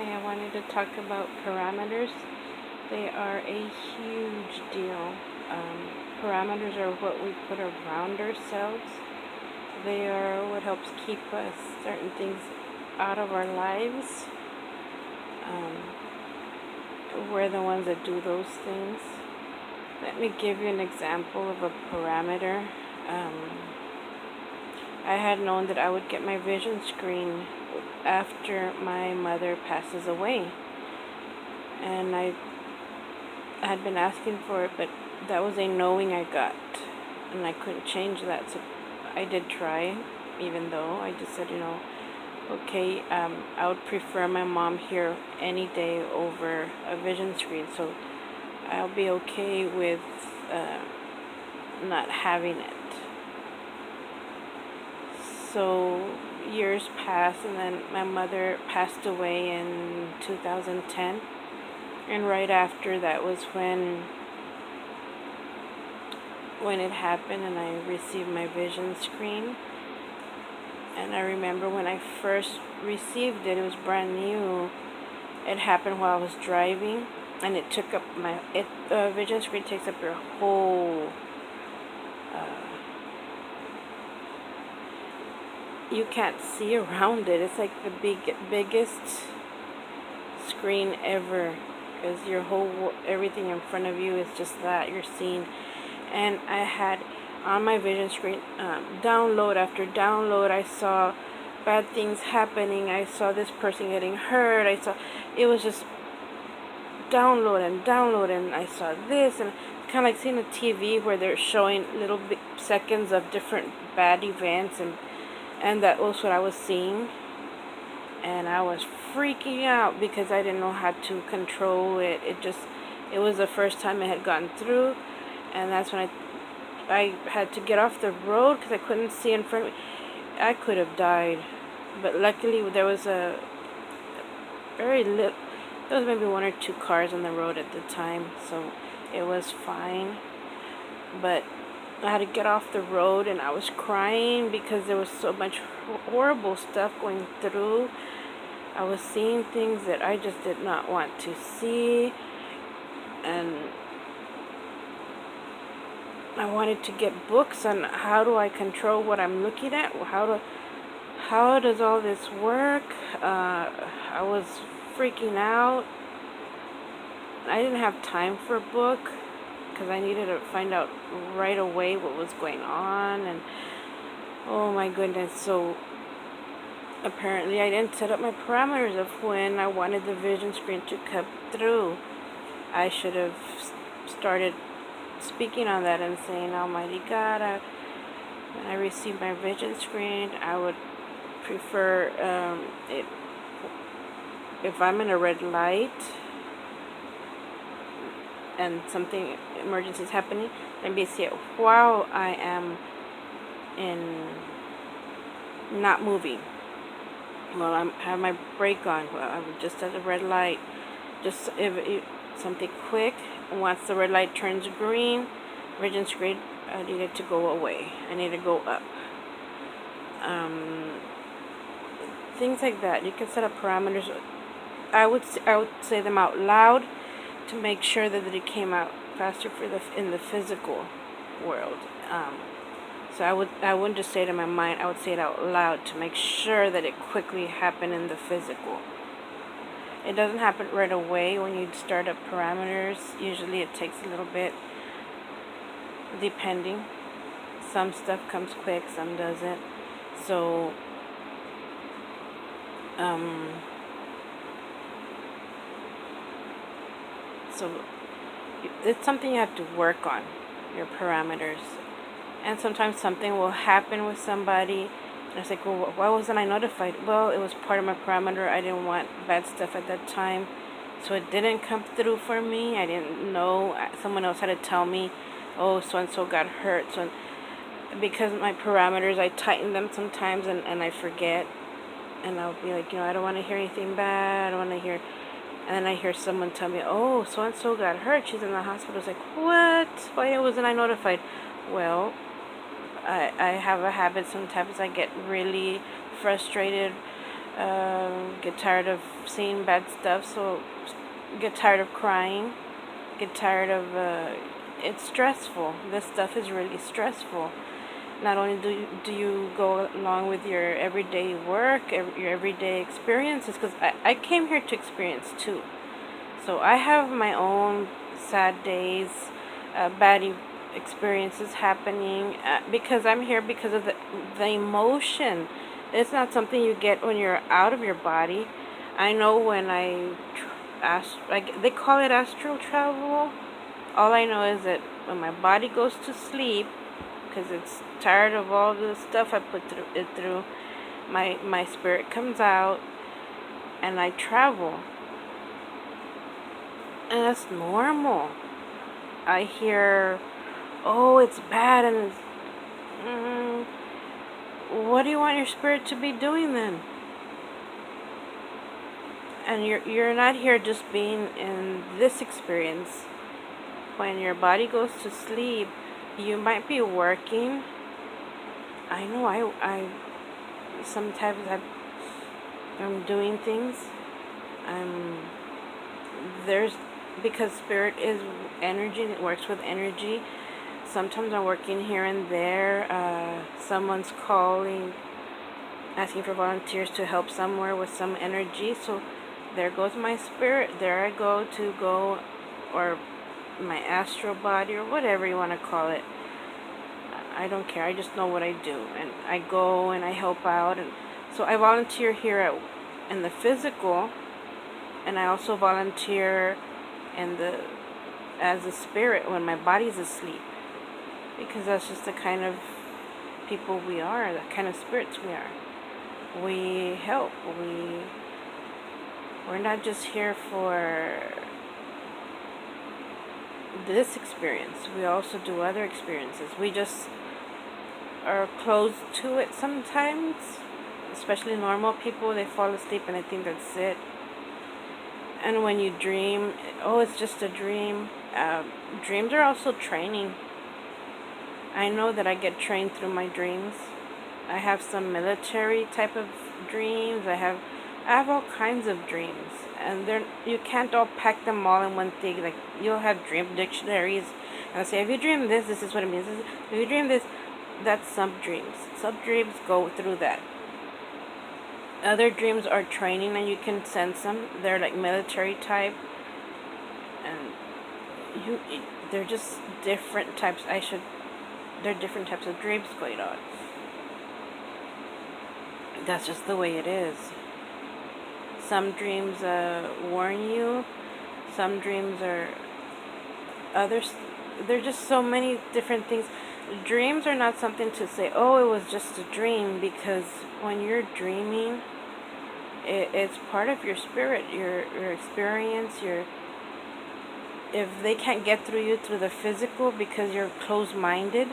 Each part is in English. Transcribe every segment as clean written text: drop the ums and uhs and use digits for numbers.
Okay, I wanted to talk about parameters. They are a huge deal. Parameters are what we put around ourselves. They are what helps keep us certain things out of our lives. We're the ones that do those things. Let me give you an example of a parameter. I had known that I would get my vision screen after my mother passes away. And I had been asking for it, but that was a knowing I got. And I couldn't change that. So I did try, even though I just said, okay, I would prefer my mom here any day over a vision screen. So I'll be okay with not having it. So years passed, and then my mother passed away in 2010. And right after that was when it happened, and I received my vision screen. And I remember when I first received it, it was brand new. It happened while I was driving, and it took up vision screen takes up your whole. You can't see around it. It's like the biggest screen ever, because your whole everything in front of you is just that you're seeing. And I had on my vision screen download after download. I saw bad things happening. I saw this person getting hurt. It was just download and download, and I saw this, and kind of like seeing a TV where they're showing little seconds of different bad events, and that was what I was seeing. And I was freaking out because I didn't know how to control it. It was the first time it had gotten through, and that's when I had to get off the road because I couldn't see in front of me. I could have died, but luckily there was there was maybe one or two cars on the road at the time, so it was fine. But I had to get off the road, and I was crying because there was so much horrible stuff going through. I was seeing things that I just did not want to see, and I wanted to get books on how do I control what I'm looking at. How does all this work? I was freaking out. I didn't have time for a book because I needed to find out right away what was going on, and oh my goodness. So apparently I didn't set up my parameters of when I wanted the vision screen to come through. I should have started speaking on that and saying, Almighty God, when I receive my vision screen, I would prefer it if I'm in a red light and something emergency is happening, let me see it while I am in not moving. Well, I have my brake on. Well, I'm just at a red light. Just if something quick. Once the red light turns green, vision screen, I needed to go away. I need to go up. Things like that. You can set up parameters. I would say them out loud to make sure that it came out faster in the physical world. So I wouldn't just say it in my mind. I would say it out loud to make sure that it quickly happened in the physical. It doesn't happen right away when you start up parameters. Usually it takes a little bit, depending. Some stuff comes quick, some doesn't. So it's something you have to work on, your parameters. And sometimes something will happen with somebody, and it's like, well, why wasn't I notified? Well, it was part of my parameter. I didn't want bad stuff at that time, so it didn't come through for me. I didn't know. Someone else had to tell me, oh, so-and-so got hurt. So because my parameters, I tighten them sometimes, and I forget. And I'll be like, I don't want to hear anything bad. I don't want to hear. And then I hear someone tell me, oh, so-and-so got hurt. She's in the hospital. It's like, what? Why wasn't I notified? Well, I have a habit. Sometimes I get really frustrated Get tired of seeing bad stuff, so get tired of crying, get tired of it's stressful. This stuff is really stressful. Not only do you go along with your everyday work, your everyday experiences, because I came here to experience too. So I have my own sad days, bad experiences happening, because I'm here because of the emotion. It's not something you get when you're out of your body. I know when like they call it astral travel. All I know is that when my body goes to sleep, because it's tired of all the stuff I put through, my spirit comes out, and I travel, and that's normal. I hear, oh, it's bad, and it's, what do you want your spirit to be doing then? And you're not here just being in this experience. When your body goes to sleep, you might be working. I know I sometimes I'm doing things. There's because spirit is energy and it works with energy. Sometimes I'm working here and there. Someone's calling, asking for volunteers to help somewhere with some energy. So there goes my spirit. There I go to go, or my astral body, or whatever you want to call it. I don't care. I just know what I do, and I go and I help out. And so I volunteer here in the physical, and I also volunteer as a spirit when my body's asleep, because that's just the kind of people we are, the kind of spirits we are. We help. We're not just here for this experience. We also do other experiences. We just are closed to it sometimes, especially normal people. They fall asleep and I think that's it. And when you dream, oh, it's just a dream. Dreams are also training. I know that I get trained through my dreams. I have some military type of dreams. I have all kinds of dreams, and you can't all pack them all in one thing. Like, you'll have dream dictionaries, and I'll say, if you dream this, this is what it means. If you dream this, that's sub-dreams. Sub-dreams go through that. Other dreams are training, and you can sense them. They're like military type, and they're just different types. There are different types of dreams going on. That's just the way it is. Some dreams warn you. Some dreams are others. There are just so many different things. Dreams are not something to say, oh, it was just a dream, because when you're dreaming, it's part of your spirit, your experience, if they can't get through you through the physical because you're closed-minded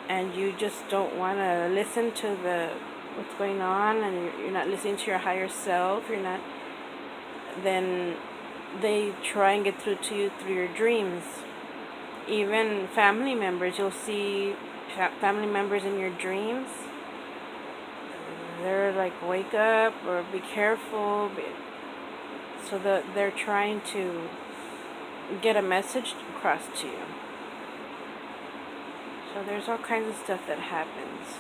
and you just don't want to listen to what's going on, and you're not listening to your higher self, then they try and get through to you through your dreams. Even family members, you'll see family members in your dreams. They're like, wake up, or be careful. So they're trying to get a message across to you. So there's all kinds of stuff that happens.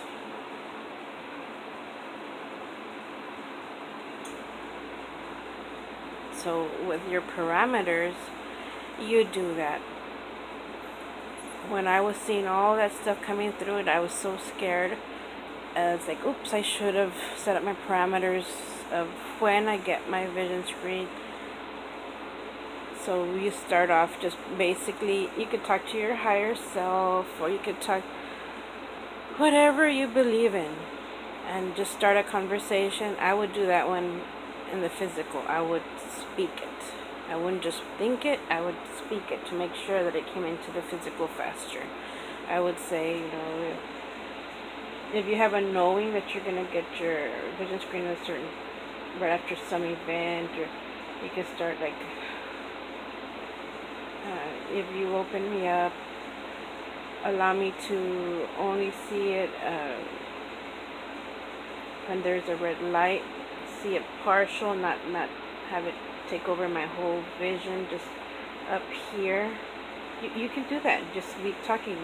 So with your parameters, you do that. When I was seeing all that stuff coming through it, I was so scared. It's like, oops, I should have set up my parameters of when I get my vision screen. So you start off just basically, you could talk to your higher self, or you could talk whatever you believe in, and just start a conversation. I would do that when in the physical. I would speak it. I wouldn't just think it, I would speak it to make sure that it came into the physical faster. I would say, if you have a knowing that you're going to get your vision screen right after some event, or you can start like, if you open me up, allow me to only see it when there's a red light, see it partial, not have it take over my whole vision, just up here. You can do that, just be talking,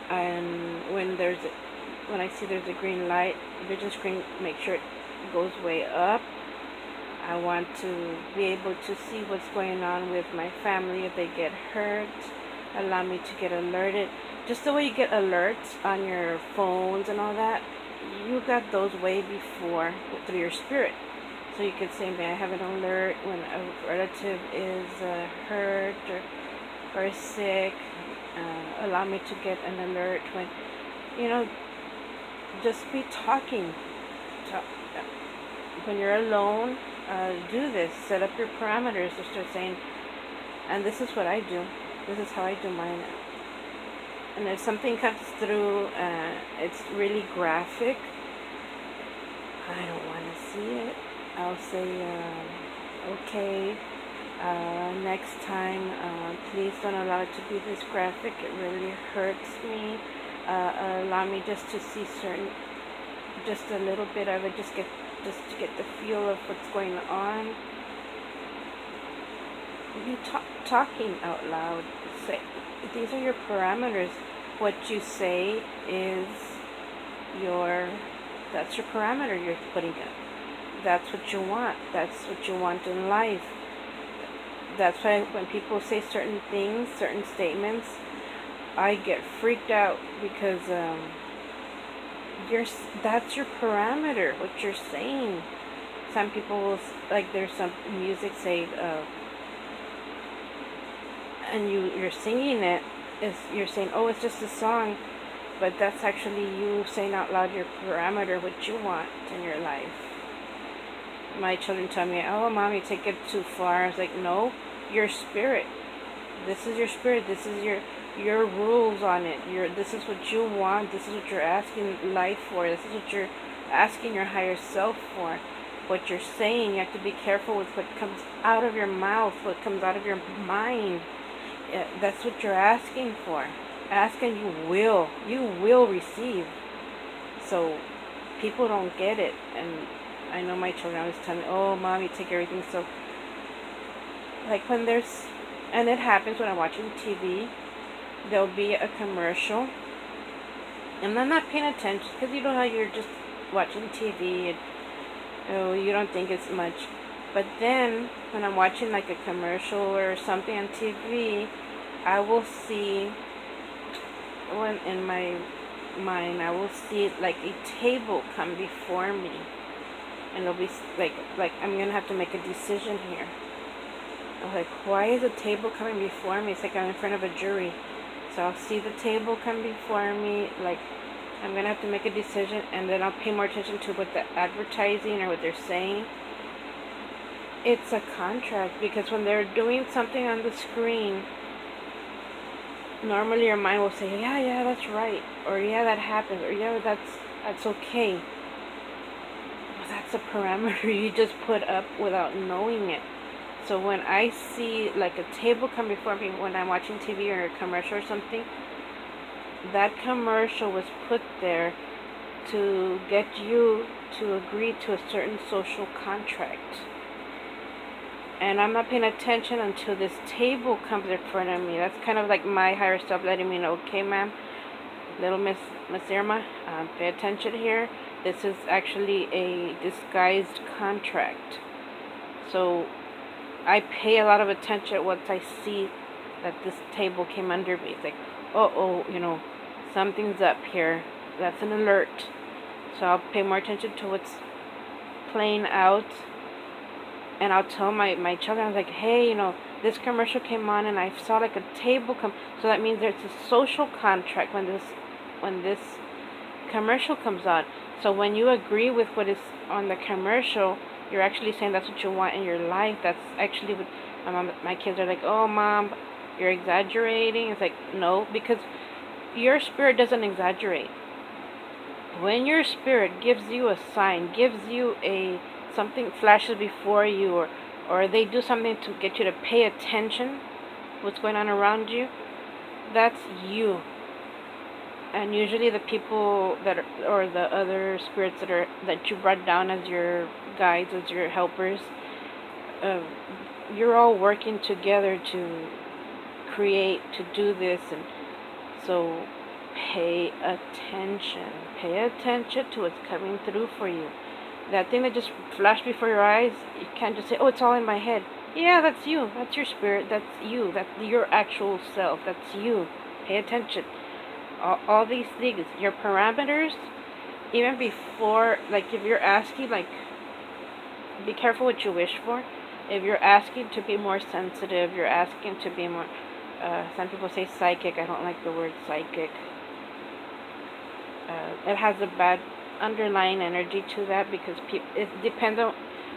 and when I see there's a green light, vision screen, make sure it goes way up. I want to be able to see what's going on with my family if they get hurt. Allow me to get alerted. Just the way you get alerts on your phones and all that, you got those way before through your spirit. So you could say, may I have an alert when a relative is hurt or sick. Allow me to get an alert when, just be talking. When you're alone, do this. Set up your parameters. Just start saying, and this is what I do. This is how I do mine. And if something comes through, it's really graphic, I don't want to see it. I'll say, okay, next time, please don't allow it to be this graphic. It really hurts me. Allow me just to see just a little bit of it, just to get the feel of what's going on. You talking out loud. Say, these are your parameters. What you say is that's your parameter you're putting in. That's what you want. That's what you want in life. That's why when people say certain things, certain statements, I get freaked out because that's your parameter, what you're saying. Some people will, there's some music say, and you're singing it, you're saying, oh, it's just a song, but that's actually you saying out loud your parameter, what you want in your life. My children tell me, oh, Mom, you take it too far. I was like, no, your spirit. This is your spirit. This is your rules on it. This is what you want. This is what you're asking life for. This is what you're asking your higher self for. What you're saying, you have to be careful with what comes out of your mouth, what comes out of your mind. That's what you're asking for. Ask and you will receive. So people don't get it. And I know my children always tell me, oh, Mom, you take everything so, when there's, and it happens when I'm watching TV, there'll be a commercial, and I'm not paying attention, because you know how you're just watching TV, and you don't think it's much, but then, when I'm watching a commercial or something on TV, I will see, when in my mind, I will see a table come before me. And it'll be I'm going to have to make a decision here. I'm why is a table coming before me? It's I'm in front of a jury. So I'll see the table come before me. I'm going to have to make a decision. And then I'll pay more attention to what the advertising or what they're saying. It's a contract. Because when they're doing something on the screen, normally your mind will say, yeah, that's right. Or yeah, that happens. Or yeah, that's okay. That's a parameter you just put up without knowing it. So when I see a table come before me when I'm watching TV or a commercial or something, that commercial was put there to get you to agree to a certain social contract. And I'm not paying attention until this table comes in front of me. That's kind of my higher self letting me know, okay, ma'am, little Miss Irma, pay attention here. This is actually a disguised contract. So I pay a lot of attention once I see that this table came under me. It's something's up here. That's an alert. So I'll pay more attention to what's playing out. And I'll tell my children, I was hey, this commercial came on and I saw a table come. So that means there's a social contract when this commercial comes on. So when you agree with what is on the commercial, you're actually saying that's what you want in your life. That's actually what my kids are oh, Mom, you're exaggerating. It's no, because your spirit doesn't exaggerate. When your spirit gives you a sign, gives you something flashes before you, or they do something to get you to pay attention what's going on around you, that's you. And usually the people that are, or the other spirits that you brought down as your guides, as your helpers, uh, you're all working together to create, to do this. And so pay attention. Pay attention to what's coming through for you. That thing that just flashed before your eyes, you can't just say, oh, it's all in my head. Yeah, that's you. That's your spirit. That's you. That's your actual self. That's you. Pay attention. All these things, your parameters, even before, like if you're asking, like, be careful what you wish for. If you're asking to be more sensitive, you're asking to be more, some people say psychic. I don't like the word psychic. It has a bad underlying energy to that, because it depends on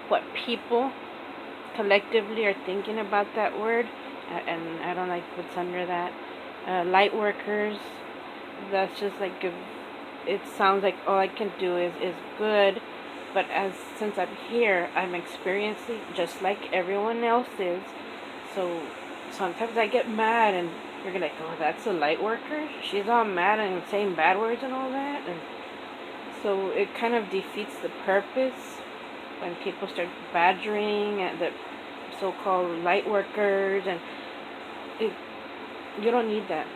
what people collectively are thinking about that word, and I don't like what's under that. Light workers, that's just like it sounds like all I can do is good, but since I'm here, I'm experiencing just like everyone else is. So sometimes I get mad, and you're like, oh, that's a light worker, she's all mad and saying bad words and all that. And so it kind of defeats the purpose when people start badgering at the so-called light workers, and you don't need that.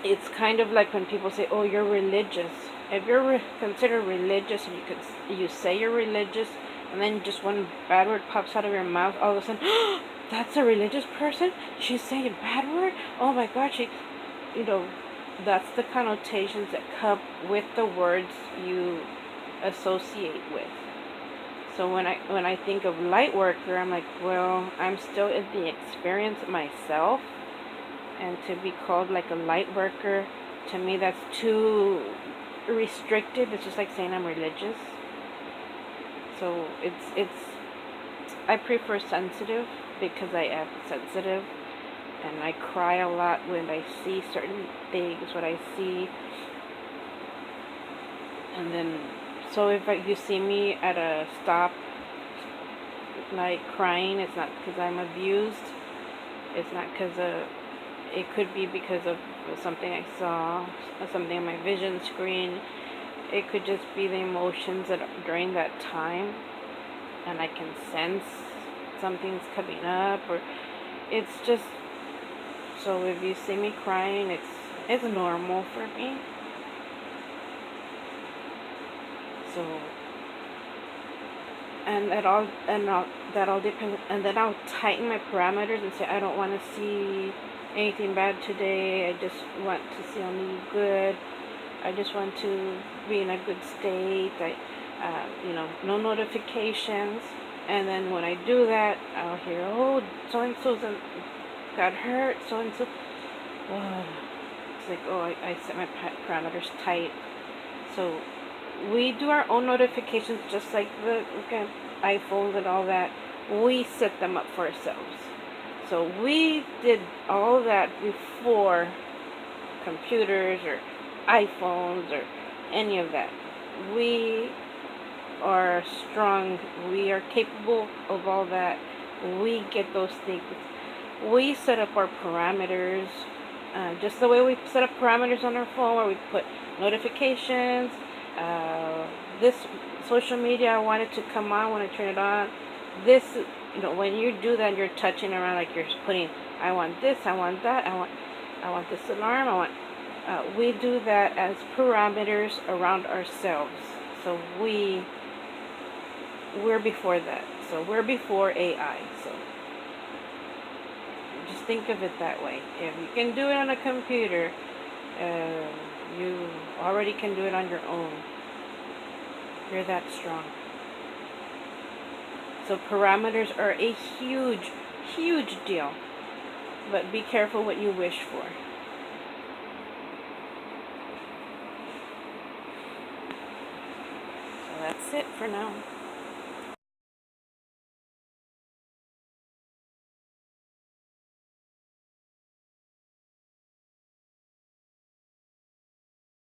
It's kind of like when people say, oh, you're religious. If you're considered religious, and you say you're religious, and then just one bad word pops out of your mouth, all of a sudden, oh, that's a religious person? She's saying a bad word? Oh my God, that's the connotations that come with the words you associate with. So when I think of light worker, I'm like, well, I'm still in the experience myself, and to be called like a light worker, to me that's too restricted. It's just like saying I'm religious. So I prefer sensitive, because I am sensitive, and I cry a lot when I see certain things, what I see. And then, so if you see me at a stop, like crying, it's not because I'm abused. It's not because it could be because of something I saw, or something on my vision screen. It could just be the emotions that during that time, and I can sense something's coming up, or it's just, so if you see me crying, it's normal for me. So, and that all depends, and then I'll tighten my parameters and say, I don't want to see anything bad today. I just want to see only good. I just want to be in a good state. No notifications. And then when I do that, I'll hear, oh, so and so got hurt. So and so. It's like, oh, I set my parameters tight. So we do our own notifications, just like the iPhones and all that. We set them up for ourselves. So we did all that before computers or iPhones or any of that. We are strong. We are capable of all that. We get those things. We set up our parameters, just the way we set up parameters on our phone, where we put notifications. This social media, I want it to come on when I turn it on. This, when you do that, you're touching around, like you're putting, I want this, I want that, I want this alarm, we do that as parameters around ourselves. So we're before that. So we're before AI. So just think of it that way. If you can do it on a computer, you already can do it on your own. You're that strong. So parameters are a huge, huge deal. But be careful what you wish for. So that's it for now.